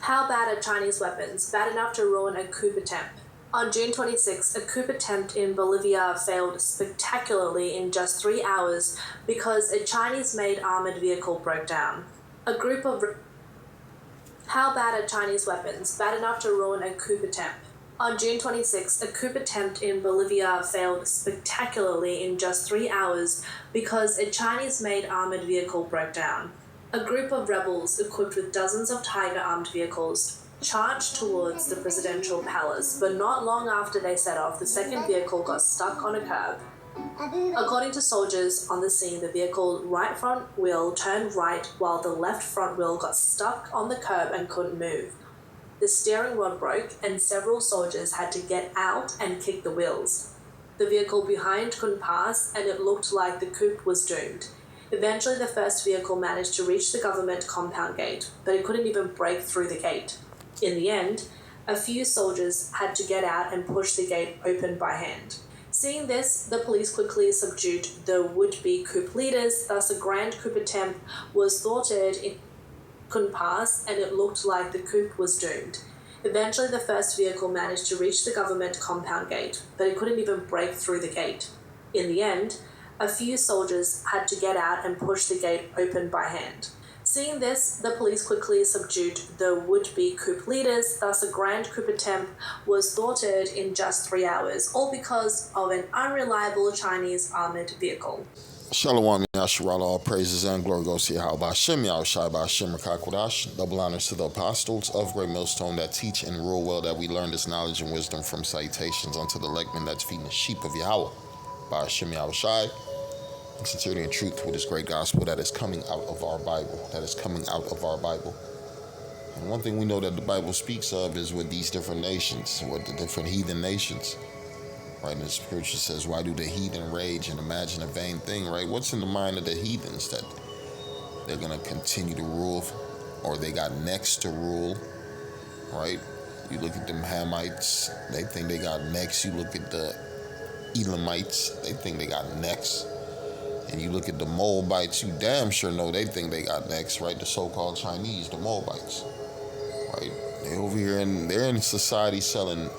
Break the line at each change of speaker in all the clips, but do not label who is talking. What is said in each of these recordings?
How bad are Chinese weapons? Bad enough to ruin a coup attempt. On June 26, a coup attempt in Bolivia failed spectacularly in just 3 hours because a Chinese-made armored vehicle broke down. How bad are Chinese weapons? Bad enough to ruin a coup attempt. On June 26, a coup attempt in Bolivia failed spectacularly in just 3 hours because a Chinese-made armored vehicle broke down. A group of rebels equipped with dozens of Tiger armed vehicles charged towards the presidential palace, but not long after they set off, the second vehicle got stuck on a curb. According to soldiers on the scene, the vehicle's right front wheel turned right while the left front wheel got stuck on the curb and couldn't move. The steering rod broke and several soldiers had to get out and kick the wheels. The vehicle behind couldn't pass and it looked like the coup was doomed. Eventually, the first vehicle managed to reach the government compound gate, but it couldn't even break through the gate. In the end, a few soldiers had to get out and push the gate open by hand. Seeing this, the police quickly subdued the would-be coup leaders, thus a grand coup attempt was thwarted, it couldn't pass, and it looked like the coup was doomed. Eventually, the first vehicle managed to reach the government compound gate, but it couldn't even break through the gate. In the end, a few soldiers had to get out and push the gate open by hand. Seeing this, the police quickly subdued the would-be coup leaders, thus a grand coup attempt was thwarted in just 3 hours, all because of an unreliable Chinese armored vehicle.
Shalom Yasharala, all praises and glory goes to Yahweh Hashem, Yahushai B'Hashem Rakakwadash. Double honors to the apostles of Great Millstone that teach and rule well, that we learn this knowledge and wisdom from citations unto the legman that's feeding the sheep of Yahweh B'Hashem Yahushai. In sincerity and truth with this great gospel that is coming out of our Bible, And one thing we know that the Bible speaks of is with these different nations, with the different heathen nations. Right, and the scripture says, why do the heathen rage and imagine a vain thing, right? What's in the mind of the heathens that they're going to continue to rule, or they got necks to rule, right? You look at them Hamites, they think they got necks. You look at the Elamites, they think they got necks. And you look at the Moabites, you damn sure know they think they got necks, right? The so-called Chinese, the Moabites, right? They over here and they're in society selling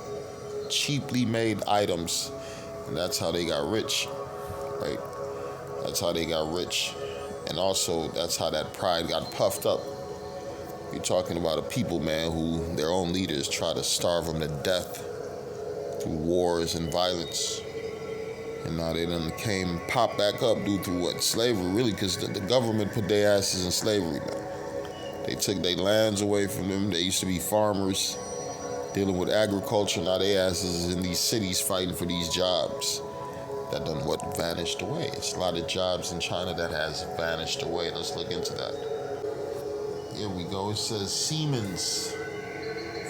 cheaply made items, and that's how they got rich, right? That's how they got rich, and also that's how that pride got puffed up. You're talking about a people, man, who their own leaders try to starve them to death through wars and violence, and now they done came pop back up due to what? Slavery, really, because the government put their asses in slavery now. They took their lands away from them. They used to be farmers dealing with agriculture. Now their asses is in these cities fighting for these jobs that done what? Vanished away. It's a lot of jobs in China that has vanished away. Let's look into that. Here we go. It says Siemens.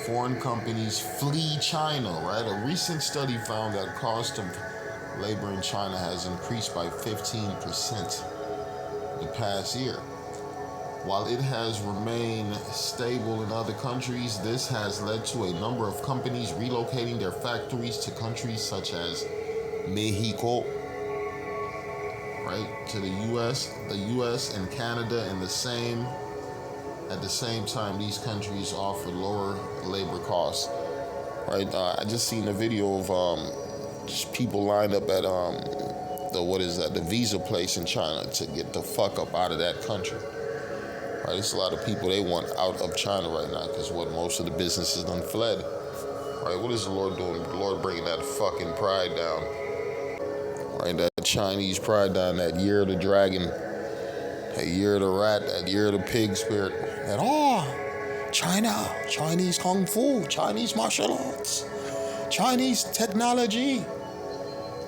Foreign companies flee China, right? A recent study found that cost of labor in China has increased by 15% the past year. While it has remained stable in other countries, this has led to a number of companies relocating their factories to countries such as Mexico, right, to the U.S. and Canada, and at the same time, these countries offer lower labor costs, right? I just seen a video of just people lined up at the visa place in China to get the fuck up out of that country. Right, it's a lot of people they want out of China right now because most of the businesses done fled. Right, what is the Lord doing? The Lord bringing that fucking pride down. Right, that Chinese pride down, that year of the dragon, that year of the rat, that year of the pig spirit. That, China, Chinese kung fu, Chinese martial arts, Chinese technology,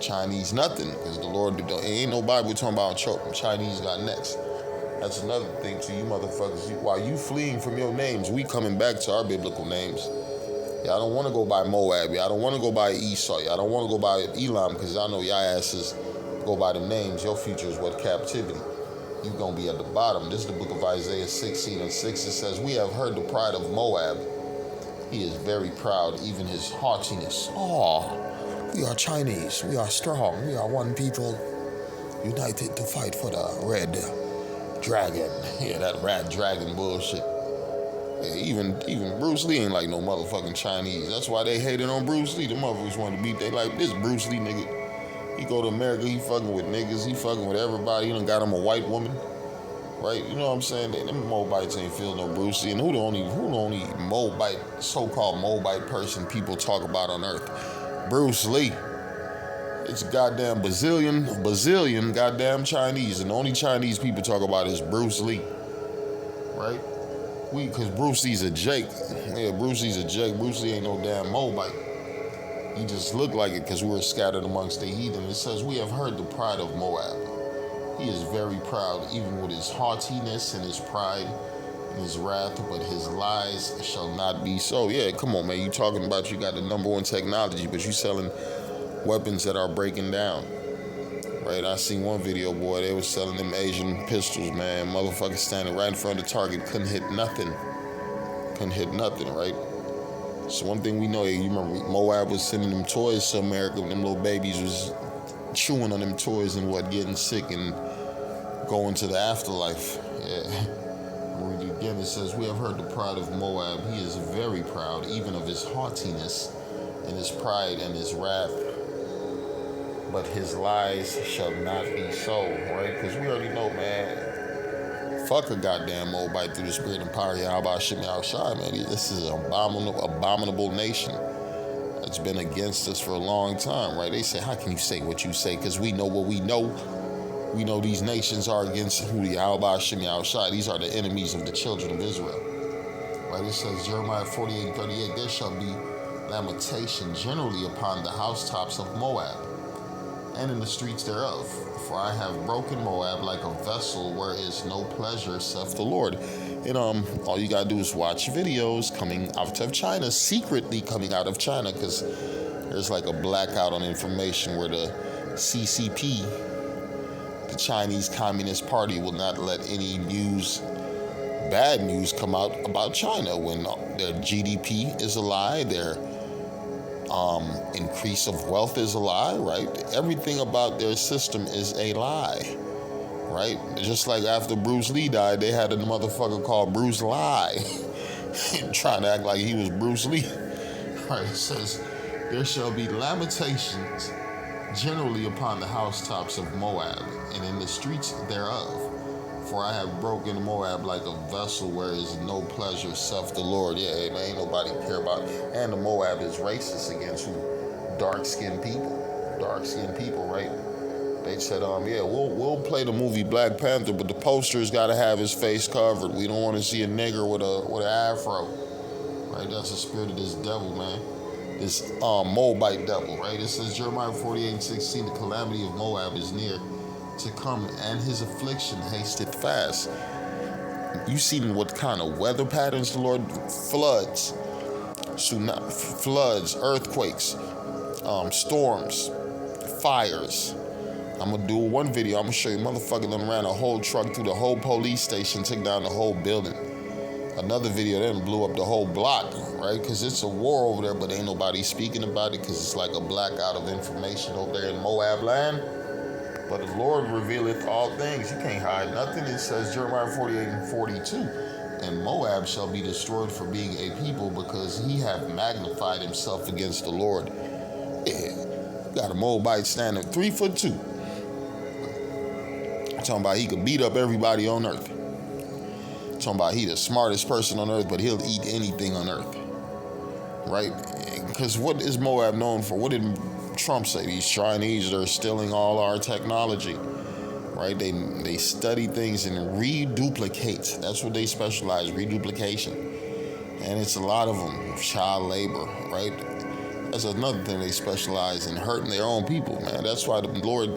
Chinese nothing, because the Lord, ain't no Bible talking about Chinese got next. That's another thing to you motherfuckers. While you fleeing from your names, we coming back to our biblical names. Y'all don't want to go by Moab. Y'all don't want to go by Esau. Y'all don't want to go by Elam, because y'all know y'all asses go by the names. Your future is what? Captivity. You going to be at the bottom. This is the book of Isaiah 16:6. It says, we have heard the pride of Moab. He is very proud, even his haughtiness. We are Chinese. We are strong. We are one people united to fight for the red dragon. Yeah, that rat dragon bullshit. Yeah, even Bruce Lee ain't like no motherfucking Chinese. That's why they hated on Bruce Lee. The motherfuckers want to beat. They like this Bruce Lee nigga. He go to America. He fucking with niggas. He fucking with everybody. He done got him a white woman. Right? You know what I'm saying? Them Moabites ain't feel no Bruce Lee. And who the only Moabite, so-called Moabite person people talk about on earth? Bruce Lee. It's a goddamn bazillion goddamn Chinese. And the only Chinese people talk about is Bruce Lee. Right? Because Bruce Lee's a Jake. Yeah, Bruce Lee's a Jake. Bruce Lee ain't no damn Moabite. He just looked like it because we were scattered amongst the heathen. It says, we have heard the pride of Moab. He is very proud, even with his haughtiness and his pride and his wrath, but his lies shall not be so. Yeah, come on, man. You talking about you got the number one technology, but you selling weapons that are breaking down. Right? I seen one video, boy, they was selling them Asian pistols, man. Motherfuckers standing right in front of the target, couldn't hit nothing, right? So one thing we know, you remember Moab was sending them toys to America, and them little babies was chewing on them toys and getting sick and going to the afterlife. Yeah. Again, it says, we have heard the pride of Moab. He is very proud, even of his haughtiness and his pride and his wrath. But his lies shall not be so, right? Because we already know, man, fuck a goddamn Moabite through the spirit and power of Yahweh Shem Yahushua, man. This is an abominable nation that's been against us for a long time, right? They say, how can you say what you say? Because we know what we know. We know these nations are against who the Yahweh Shem Yahushua. These are the enemies of the children of Israel. Right? It says, Jeremiah 48:38, there shall be lamentation generally upon the housetops of Moab and in the streets thereof. For I have broken Moab like a vessel where is no pleasure, saith the Lord. And all you gotta do is watch videos coming out of China, secretly coming out of China, because there's like a blackout on information where the CCP, the Chinese Communist Party, will not let any bad news come out about China when their GDP is a lie, their increase of wealth is a lie, right? Everything about their system is a lie, right? Just like after Bruce Lee died, they had a motherfucker called Bruce Lie trying to act like he was Bruce Lee. Right? It says, there shall be lamentations generally upon the housetops of Moab and in the streets thereof. For I have broken Moab like a vessel where is no pleasure, saith the Lord. Yeah, man, ain't nobody care about it. And the Moab is racist against who? Dark-skinned people, right? They said, yeah, we'll play the movie Black Panther, but the poster's got to have his face covered. We don't want to see a nigger with an afro, right? That's the spirit of this devil, man. This Moabite devil, right? It says Jeremiah 48:16, the calamity of Moab is near to come, and his affliction hasteth fast. You seen what kind of weather patterns the Lord? Floods, earthquakes, storms, fires. I'm gonna do one video. I'm gonna show you motherfucker done ran a whole truck through the whole police station, took down the whole building. Another video then blew up the whole block, right? Because it's a war over there, but ain't nobody speaking about it because it's like a blackout of information over there in Moab land. But the Lord revealeth all things. You can't hide nothing. It says Jeremiah 48:42, and Moab shall be destroyed for being a people because he hath magnified himself against the Lord. Yeah, got a Moabite standing 3'2". Talking about he could beat up everybody on earth. Talking about he the smartest person on earth, but he'll eat anything on earth. Right? Because what is Moab known for? What did Trump say? These Chinese are stealing all our technology. Right? They study things and reduplicate. That's what they specialize, reduplication. And it's a lot of them. Child labor, right? That's another thing they specialize in, hurting their own people, man. That's why the Lord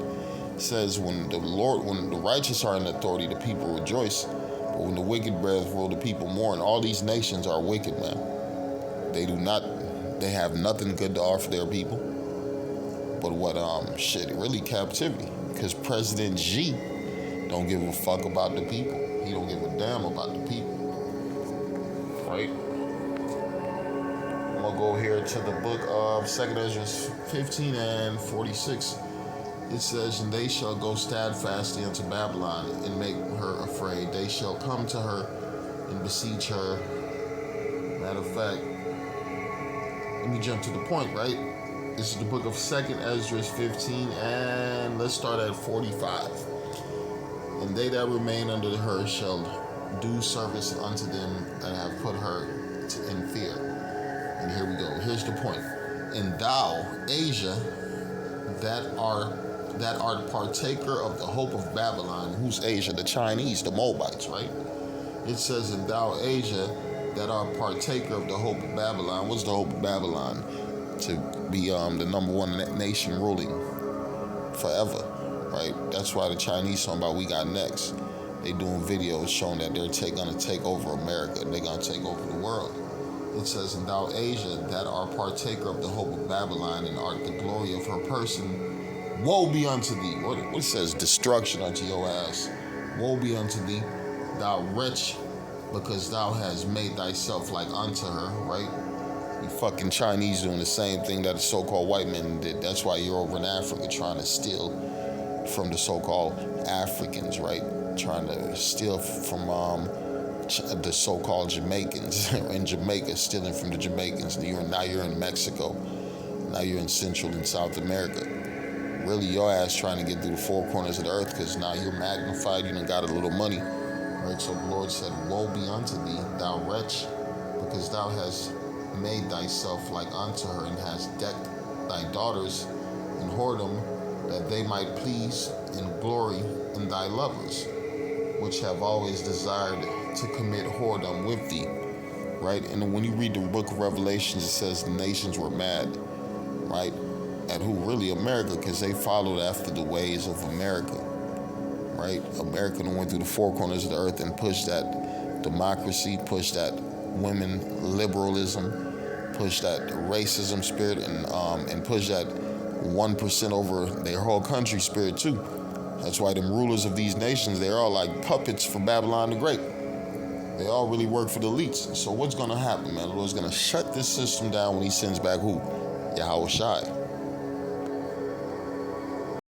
says when the righteous are in authority, the people rejoice. But when the wicked brethren rule, the people mourn. All these nations are wicked, man. They have nothing good to offer their people. But really captivity. Because President Xi don't give a fuck about the people. He don't give a damn about the people. Right? I'm gonna go here to the book of 2 Ezra 15:46. It says, and they shall go steadfastly unto Babylon and make her afraid. They shall come to her and besiege her Matter of fact, let me jump to the point, right? This is the book of 2nd Esdras 15, and let's start at 45. And they that remain under her shall do service unto them and have put her in fear. And here we go. Here's the point. And thou, Asia, that art partaker of the hope of Babylon. Who's Asia? The Chinese, the Moabites, right? It says, and thou, Asia, that art partaker of the hope of Babylon. What's the hope of Babylon? To be the number one nation ruling forever. Right? That's why the Chinese talking about we got next. They doing videos showing that they're gonna take over America. They're gonna take over the world. It says, and thou, Asia, that art partaker of the hope of Babylon, and art the glory of her person, woe be unto thee. What it says? Destruction unto your ass. Woe be unto thee, thou wretch, because thou hast made thyself like unto her. Right? You fucking Chinese doing the same thing that the so-called white men did. That's why you're over in Africa trying to steal from the so-called Africans, right? Trying to steal from the so-called Jamaicans in Jamaica, stealing from the Jamaicans. Now you're in Mexico. Now you're in Central and South America. Really, your ass trying to get through the four corners of the earth because now you're magnified. You done got a little money, right? So the Lord said, woe be unto thee, thou wretch, because thou hast made thyself like unto her, and hast decked thy daughters in whoredom, that they might please and glory in thy lovers, which have always desired to commit whoredom with thee. Right? And when you read the book of Revelations, it says the nations were mad, right? At who? Really America, because they followed after the ways of America, right? America went through the four corners of the earth and pushed that democracy, pushed that women liberalism, pushed that racism spirit, and pushed that 1% over their whole country spirit too. That's why them rulers of these nations, they're all like puppets for Babylon the Great. They all really work for the elites. So what's going to happen, man? The Lord's going to shut this system down when he sends back who? Yahweh Shai.